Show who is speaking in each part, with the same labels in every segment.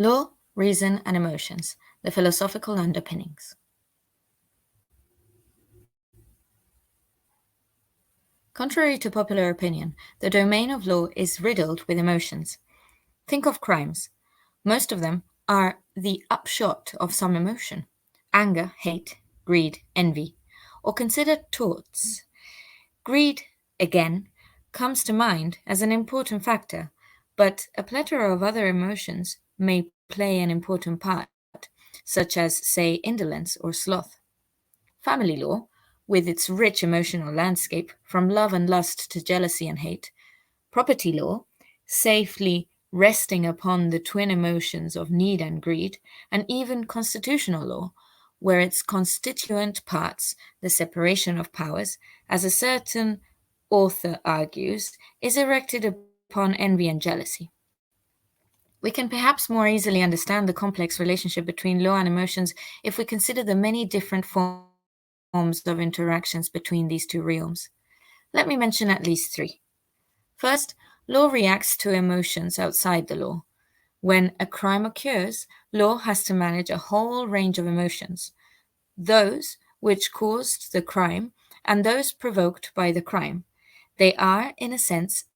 Speaker 1: Law, Reason, and Emotions, the Philosophical Underpinnings. Contrary to popular opinion, the domain of law is riddled with emotions. Think of crimes. Most of them are the upshot of some emotion: anger, hate, greed, envy. Or consider torts. Greed, again, comes to mind as an important factor, but a plethora of other emotions may play an important part, such as, say, indolence or sloth. Family law, with its rich emotional landscape, from love and lust to jealousy and hate. Property law, safely resting upon the twin emotions of need and greed. And even constitutional law, where its constituent parts, the separation of powers, as a certain author argues, is erected upon envy and jealousy. We can perhaps more easily understand the complex relationship between law and emotions if we consider the many different forms of interactions between these two realms. Let me mention at least three. First, law reacts to emotions outside the law. When a crime occurs, law has to manage a whole range of emotions: those which caused the crime and those provoked by the crime. They are, in a sense,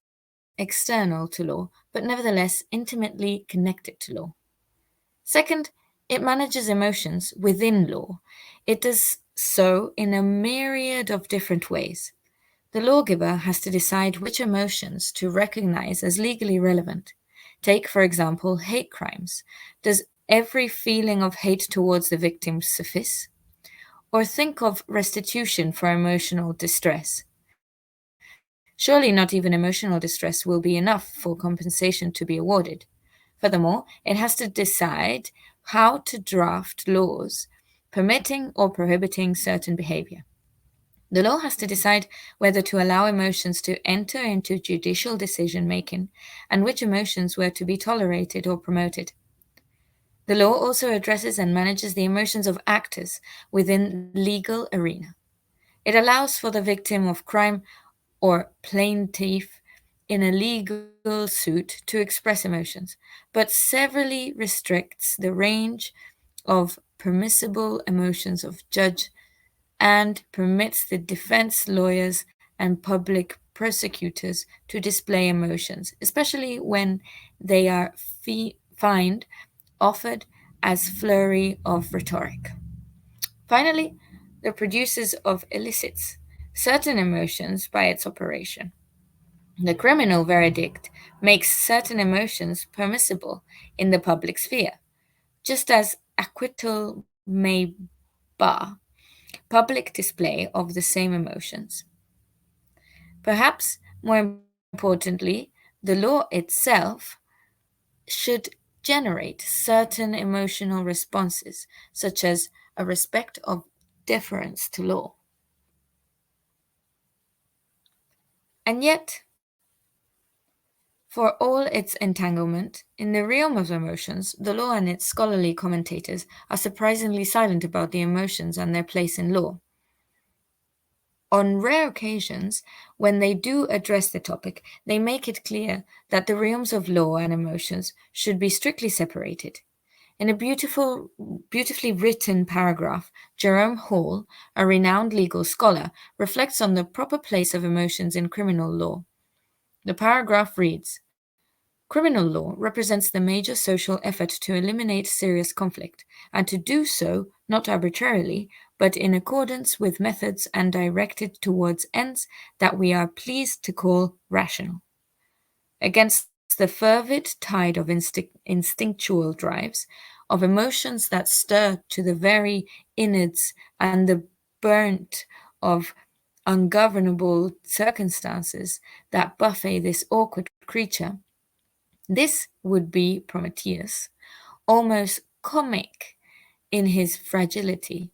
Speaker 1: external to law, but nevertheless intimately connected to law. Second, it manages emotions within law. It does so in a myriad of different ways. The lawgiver has to decide which emotions to recognize as legally relevant. Take, for example, hate crimes. Does every feeling of hate towards the victim suffice? Or think of restitution for emotional distress. Surely not even emotional distress will be enough for compensation to be awarded. Furthermore, it has to decide how to draft laws permitting or prohibiting certain behavior. The law has to decide whether to allow emotions to enter into judicial decision making and which emotions were to be tolerated or promoted. The law also addresses and manages the emotions of actors within the legal arena. It allows for the victim of crime or plaintiff in a legal suit to express emotions, but severely restricts the range of permissible emotions of judge and permits the defense lawyers and public prosecutors to display emotions, especially when they are offered as flurry of rhetoric. Finally, the producers of elicits certain emotions by its operation. The criminal verdict makes certain emotions permissible in the public sphere, just as acquittal may bar public display of the same emotions. Perhaps more importantly, the law itself should generate certain emotional responses, such as a respect of deference to law. And yet, for all its entanglement, in the realm of emotions, the law and its scholarly commentators are surprisingly silent about the emotions and their place in law. On rare occasions, when they do address the topic, they make it clear that the realms of law and emotions should be strictly separated. In a beautifully written paragraph, Jerome Hall, a renowned legal scholar, reflects on the proper place of emotions in criminal law. The paragraph reads: Criminal law represents the major social effort to eliminate serious conflict, and to do so not arbitrarily, but in accordance with methods and directed towards ends that we are pleased to call rational. Against the fervid tide of instinctual drives, of emotions that stir to the very innards and the burnt of ungovernable circumstances that buffet this awkward creature, this would be Prometheus, almost comic in his fragility.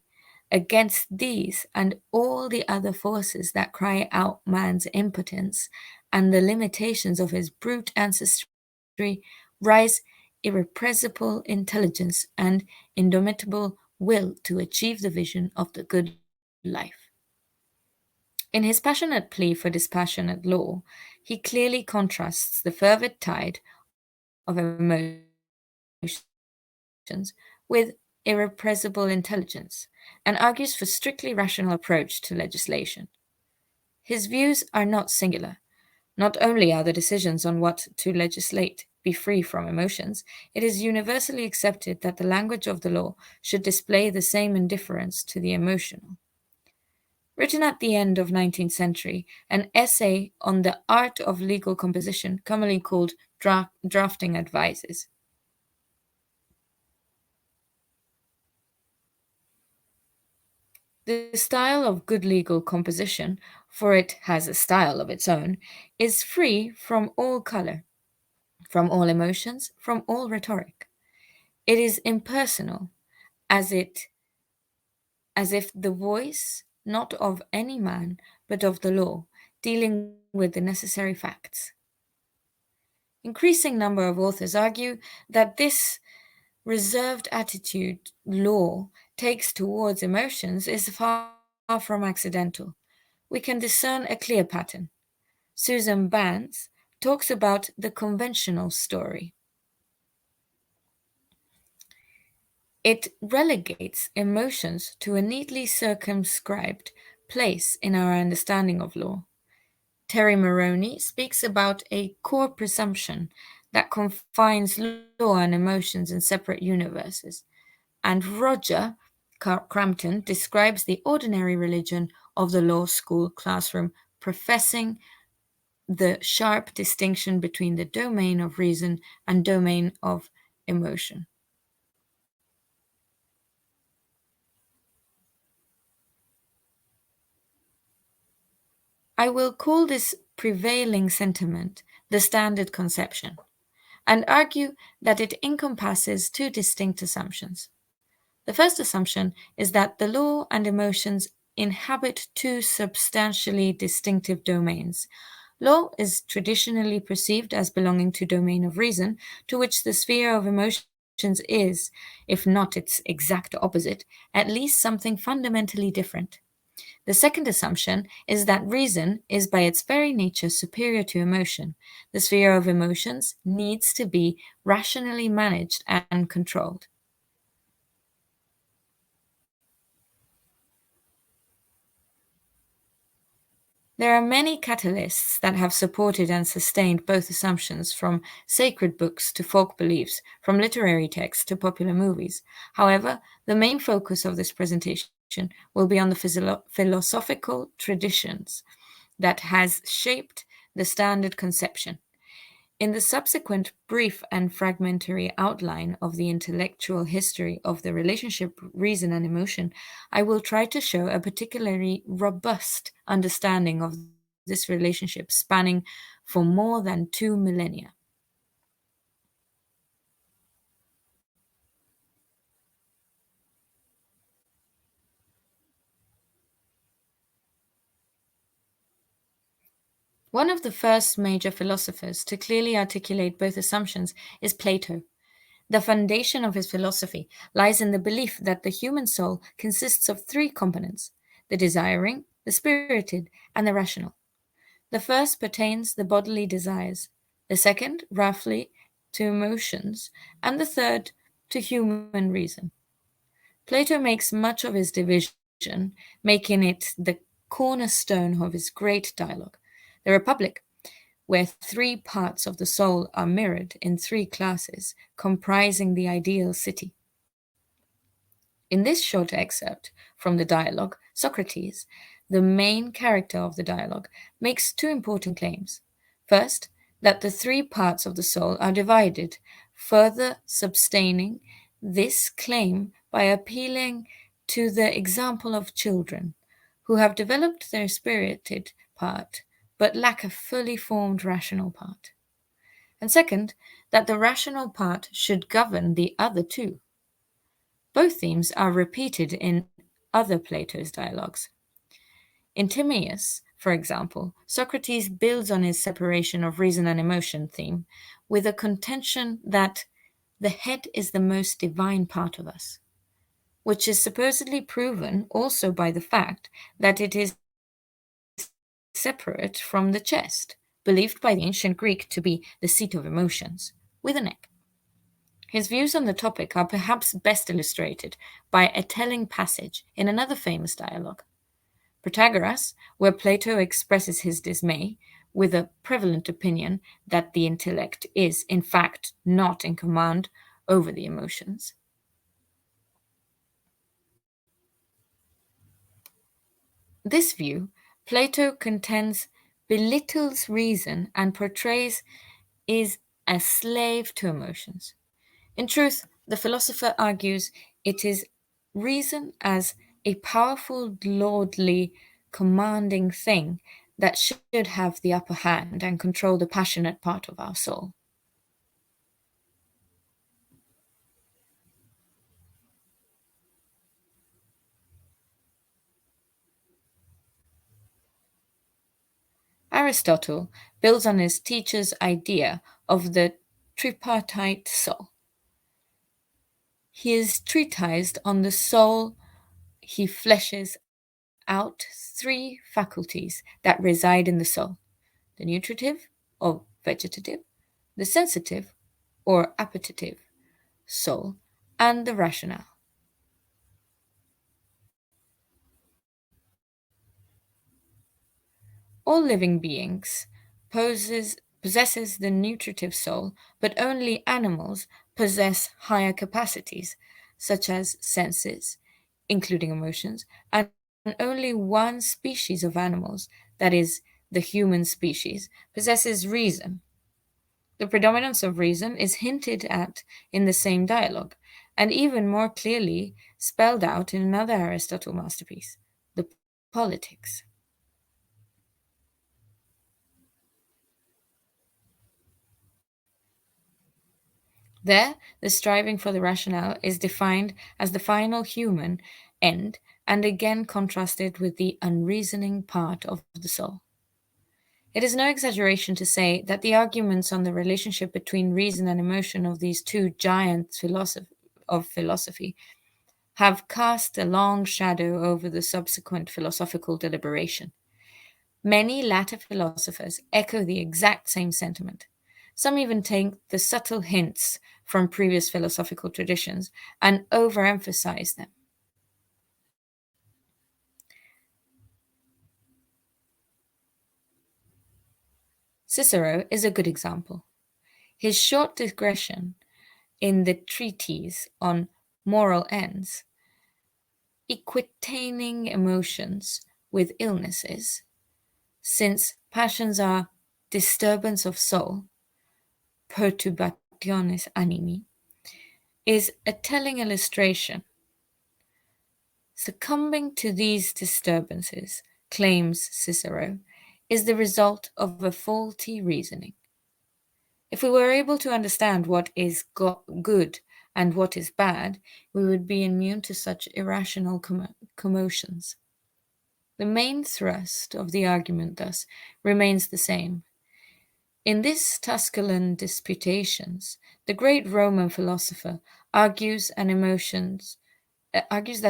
Speaker 1: Against these and all the other forces that cry out man's impotence and the limitations of his brute ancestry, rise irrepressible intelligence and indomitable will to achieve the vision of the good life. In his passionate plea for dispassionate law, he clearly contrasts the fervid tide of emotions with irrepressible intelligence, and argues for strictly rational approach to legislation. His views are not singular. Not only are the decisions on what to legislate be free from emotions, it is universally accepted that the language of the law should display the same indifference to the emotional. Written at the end of 19th century, an essay on the art of legal composition, commonly called drafting advices. The style of good legal composition, for it has a style of its own, is free from all color, from all emotions, from all rhetoric. It is impersonal, as if the voice not of any man, but of the law, dealing with the necessary facts. Increasing number of authors argue that this reserved attitude law takes towards emotions is far from accidental. We can discern a clear pattern. Susan Banks talks about the conventional story. It relegates emotions to a neatly circumscribed place in our understanding of law. Terry Maroney speaks about a core presumption that confines law and emotions in separate universes, and Roger Crampton describes the ordinary religion of the law school classroom, professing the sharp distinction between the domain of reason and domain of emotion. I will call this prevailing sentiment the standard conception, and argue that it encompasses two distinct assumptions. The first assumption is that the law and emotions inhabit two substantially distinctive domains. Law is traditionally perceived as belonging to domain of reason, to which the sphere of emotions is, if not its exact opposite, at least something fundamentally different. The second assumption is that reason is by its very nature superior to emotion. The sphere of emotions needs to be rationally managed and controlled. There are many catalysts that have supported and sustained both assumptions, from sacred books to folk beliefs, from literary texts to popular movies. However, the main focus of this presentation will be on the philosophical traditions that has shaped the standard conception. In the subsequent brief and fragmentary outline of the intellectual history of the relationship reason and emotion, I will try to show a particularly robust understanding of this relationship spanning for more than 2 millennia. One of the first major philosophers to clearly articulate both assumptions is Plato. The foundation of his philosophy lies in the belief that the human soul consists of three components: the desiring, the spirited, and the rational. The first pertains the bodily desires, the second, roughly, to emotions, and the third to human reason. Plato makes much of his division, making it the cornerstone of his great dialogue, The Republic, where three parts of the soul are mirrored in three classes, comprising the ideal city. In this short excerpt from the dialogue, Socrates, the main character of the dialogue, makes two important claims. First, that the three parts of the soul are divided, further substaining this claim by appealing to the example of children who have developed their spirited part but lack a fully formed rational part. And second, that the rational part should govern the other two. Both themes are repeated in other Plato's dialogues. In Timaeus, for example, Socrates builds on his separation of reason and emotion theme with a contention that the head is the most divine part of us, which is supposedly proven also by the fact that it is separate from the chest, believed by the ancient Greek to be the seat of emotions, with a neck. His views on the topic are perhaps best illustrated by a telling passage in another famous dialogue, Protagoras, where Plato expresses his dismay with a prevalent opinion that the intellect is, in fact, not in command over the emotions. This view, Plato contends, belittles reason and portrays is a slave to emotions. In truth, the philosopher argues it is reason as a powerful, lordly, commanding thing that should have the upper hand and control the passionate part of our soul. Aristotle builds on his teacher's idea of the tripartite soul. He is treatised on the soul. He fleshes out three faculties that reside in the soul: the nutritive or vegetative, the sensitive or appetitive soul, and the rational. All living beings possesses the nutritive soul, but only animals possess higher capacities, such as senses, including emotions, and only one species of animals, that is, the human species, possesses reason. The predominance of reason is hinted at in the same dialogue, and even more clearly spelled out in another Aristotle masterpiece, the Politics. There, the striving for the rationale is defined as the final human end and again contrasted with the unreasoning part of the soul. It is no exaggeration to say that the arguments on the relationship between reason and emotion of these two giants of philosophy have cast a long shadow over the subsequent philosophical deliberation. Many latter philosophers echo the exact same sentiment. Some even take the subtle hints from previous philosophical traditions and overemphasize them. Cicero is a good example. His short digression in the treatise on moral ends, equating emotions with illnesses, since passions are disturbance of soul, perturbationis animi, is a telling illustration. Succumbing to these disturbances, claims Cicero, is the result of a faulty reasoning. If we were able to understand what is good and what is bad, we would be immune to such irrational commotions. The main thrust of the argument, thus, remains the same. In this Tusculan Disputations, the great Roman philosopher argues that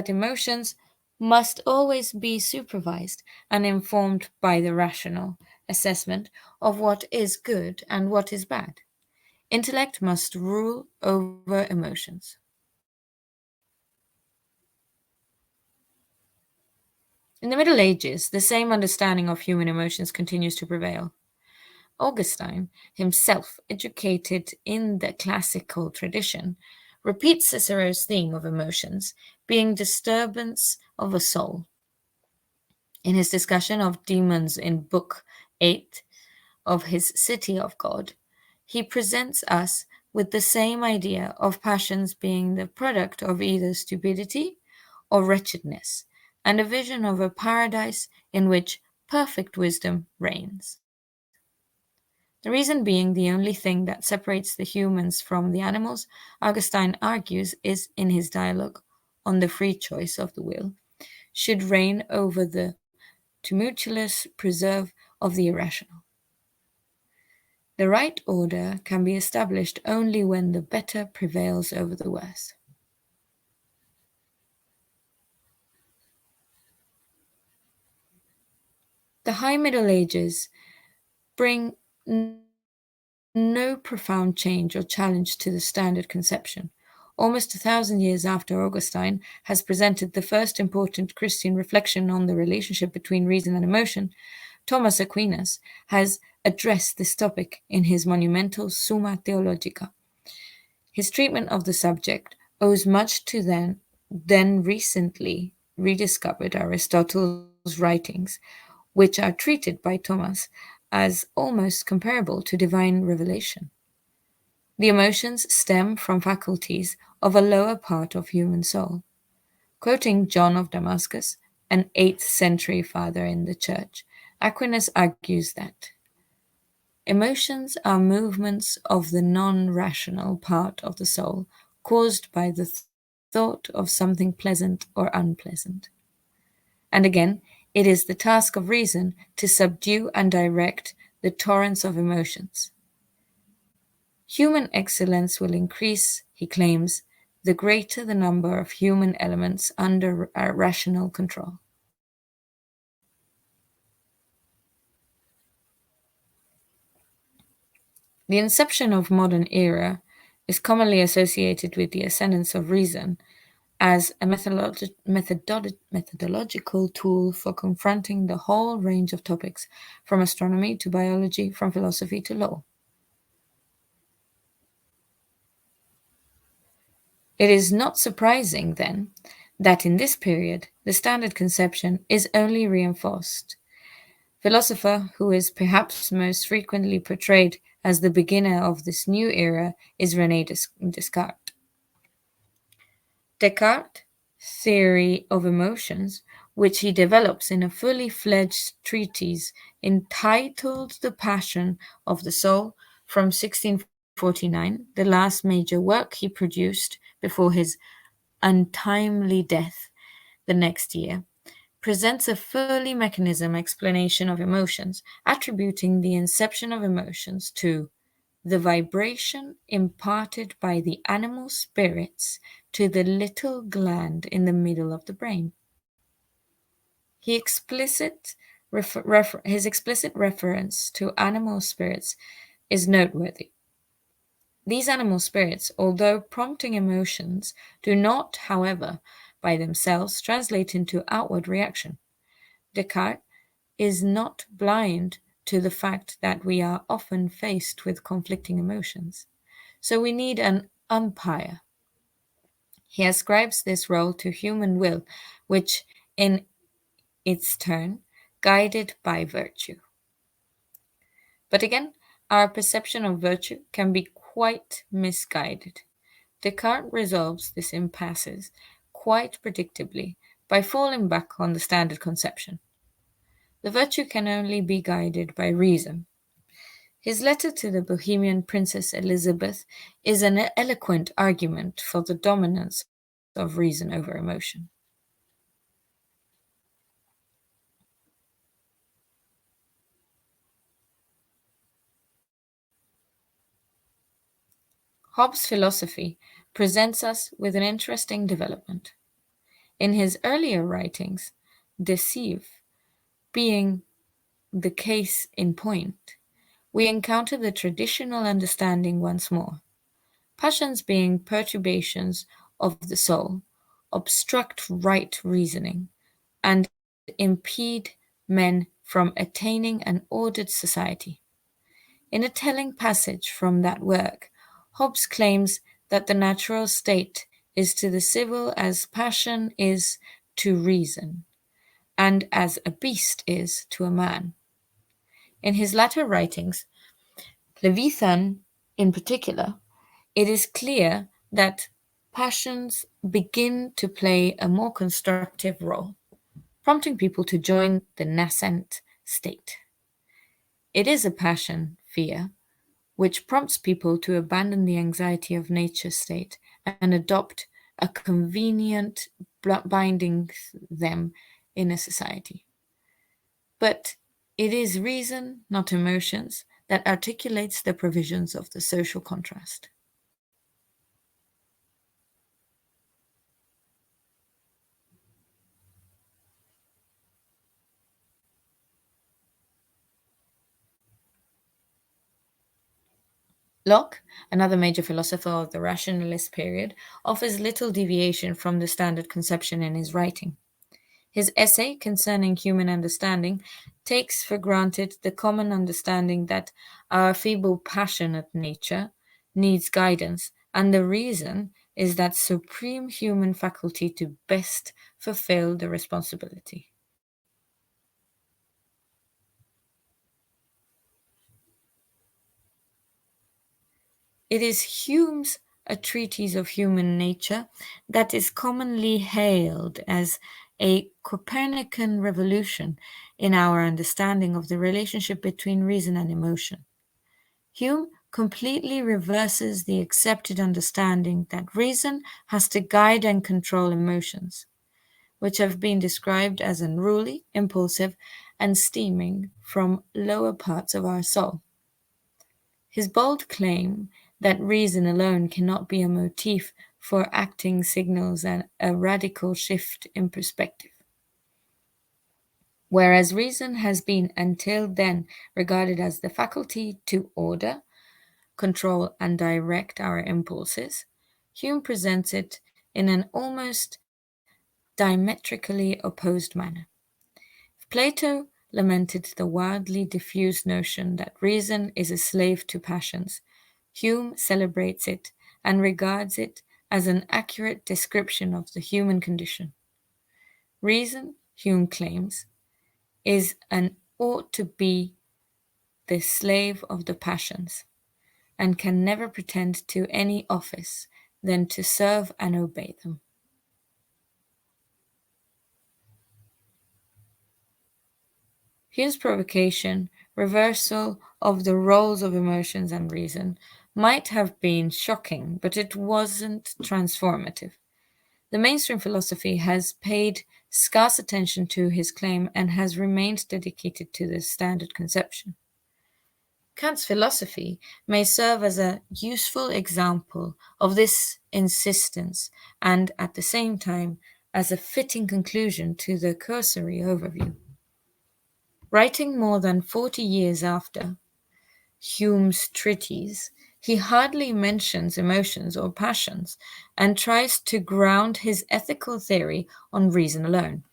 Speaker 1: emotions must always be supervised and informed by the rational assessment of what is good and what is bad. Intellect must rule over emotions. In the Middle Ages, the same understanding of human emotions continues to prevail. Augustine, himself educated in the classical tradition, repeats Cicero's theme of emotions being disturbance of a soul. In his discussion of demons in Book 8 of his City of God, he presents us with the same idea of passions being the product of either stupidity or wretchedness, and a vision of a paradise in which perfect wisdom reigns. The reason being the only thing that separates the humans from the animals, Augustine argues, is in his dialogue on the free choice of the will, should reign over the tumultuous preserve of the irrational. The right order can be established only when the better prevails over the worse. The High Middle Ages bring no profound change or challenge to the standard conception. Almost 1,000 years after Augustine has presented the first important Christian reflection on the relationship between reason and emotion, Thomas Aquinas has addressed this topic in his monumental Summa Theologica. His treatment of the subject owes much to then recently rediscovered Aristotle's writings, which are treated by Thomas as almost comparable to divine revelation. The emotions stem from faculties of a lower part of human soul. Quoting John of Damascus, an 8th century father in the Church, Aquinas argues that emotions are movements of the non-rational part of the soul caused by the thought of something pleasant or unpleasant. And again, it is the task of reason to subdue and direct the torrents of emotions. Human excellence will increase, he claims, the greater the number of human elements under rational control. The inception of modern era is commonly associated with the ascendance of reason as a methodological tool for confronting the whole range of topics, from astronomy to biology, from philosophy to law. It is not surprising, then, that in this period the standard conception is only reinforced. Philosopher who is perhaps most frequently portrayed as the beginner of this new era is René Descartes. Descartes' theory of emotions, which he develops in a fully fledged treatise entitled The Passion of the Soul from 1649, the last major work he produced before his untimely death the next year, presents a fully mechanism explanation of emotions, attributing the inception of emotions to the vibration imparted by the animal spirits to the little gland in the middle of the brain. His explicit reference to animal spirits is noteworthy. These animal spirits, although prompting emotions, do not, however, by themselves translate into outward reaction. Descartes is not blind to the fact that we are often faced with conflicting emotions. So we need an umpire. He ascribes this role to human will, which, in its turn, guided by virtue. But again, our perception of virtue can be quite misguided. Descartes resolves this impasse quite predictably by falling back on the standard conception. The virtue can only be guided by reason. His letter to the Bohemian Princess Elizabeth is an eloquent argument for the dominance of reason over emotion. Hobbes' philosophy presents us with an interesting development. In his earlier writings, deceive being the case in point, we encounter the traditional understanding once more. Passions being perturbations of the soul, obstruct right reasoning, and impede men from attaining an ordered society. In a telling passage from that work, Hobbes claims that the natural state is to the civil as passion is to reason, and as a beast is to a man. In his latter writings, Leviathan in particular, it is clear that passions begin to play a more constructive role, prompting people to join the nascent state. It is a passion, fear, which prompts people to abandon the anxiety of nature state and adopt a convenient binding them in a society. But it is reason, not emotions, that articulates the provisions of the social contrast. Locke, another major philosopher of the rationalist period, offers little deviation from the standard conception in his writing. His essay concerning human understanding takes for granted the common understanding that our feeble, passionate nature needs guidance, and the reason is that supreme human faculty to best fulfill the responsibility. It is Hume's A Treatise of Human Nature that is commonly hailed as a Copernican revolution in our understanding of the relationship between reason and emotion. Hume completely reverses the accepted understanding that reason has to guide and control emotions, which have been described as unruly, impulsive, and steaming from lower parts of our soul. His bold claim that reason alone cannot be a motif for acting signals a radical shift in perspective. Whereas reason has been until then regarded as the faculty to order, control, and direct our impulses, Hume presents it in an almost diametrically opposed manner. Plato lamented the wildly diffused notion that reason is a slave to passions. Hume celebrates it and regards it as an accurate description of the human condition. Reason, Hume claims, is and ought to be the slave of the passions, and can never pretend to any office than to serve and obey them. Hume's provocation, reversal of the roles of emotions and reason, might have been shocking, but it wasn't transformative. The mainstream philosophy has paid scarce attention to his claim and has remained dedicated to the standard conception. Kant's philosophy may serve as a useful example of this insistence and, at the same time, as a fitting conclusion to the cursory overview. Writing more than 40 years after Hume's treatise, he hardly mentions emotions or passions and tries to ground his ethical theory on reason alone.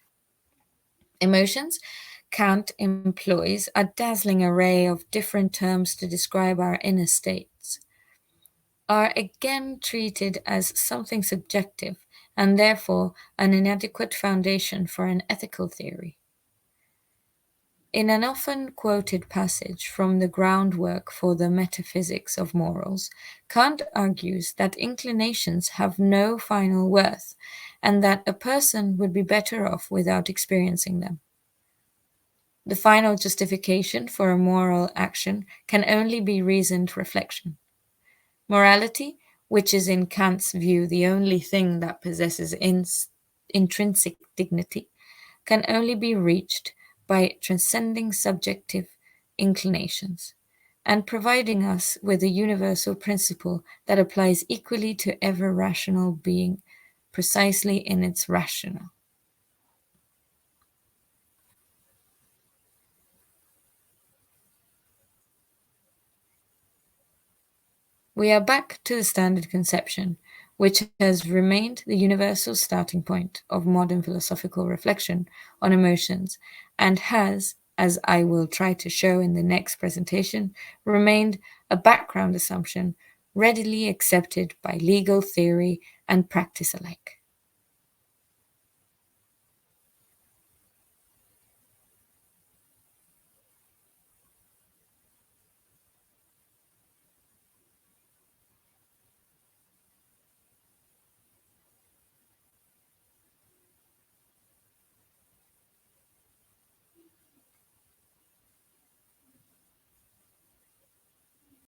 Speaker 1: Emotions, Kant employs a dazzling array of different terms to describe our inner states, are again treated as something subjective and therefore an inadequate foundation for an ethical theory. In an often quoted passage from the groundwork for the metaphysics of morals, Kant argues that inclinations have no final worth and that a person would be better off without experiencing them. The final justification for a moral action can only be reasoned reflection. Morality, which is in Kant's view the only thing that possesses intrinsic dignity, can only be reached by transcending subjective inclinations and providing us with a universal principle that applies equally to every rational being, precisely in its rationale. We are back to the standard conception, which has remained the universal starting point of modern philosophical reflection on emotions and has, as I will try to show in the next presentation, remained a background assumption readily accepted by legal theory and practice alike.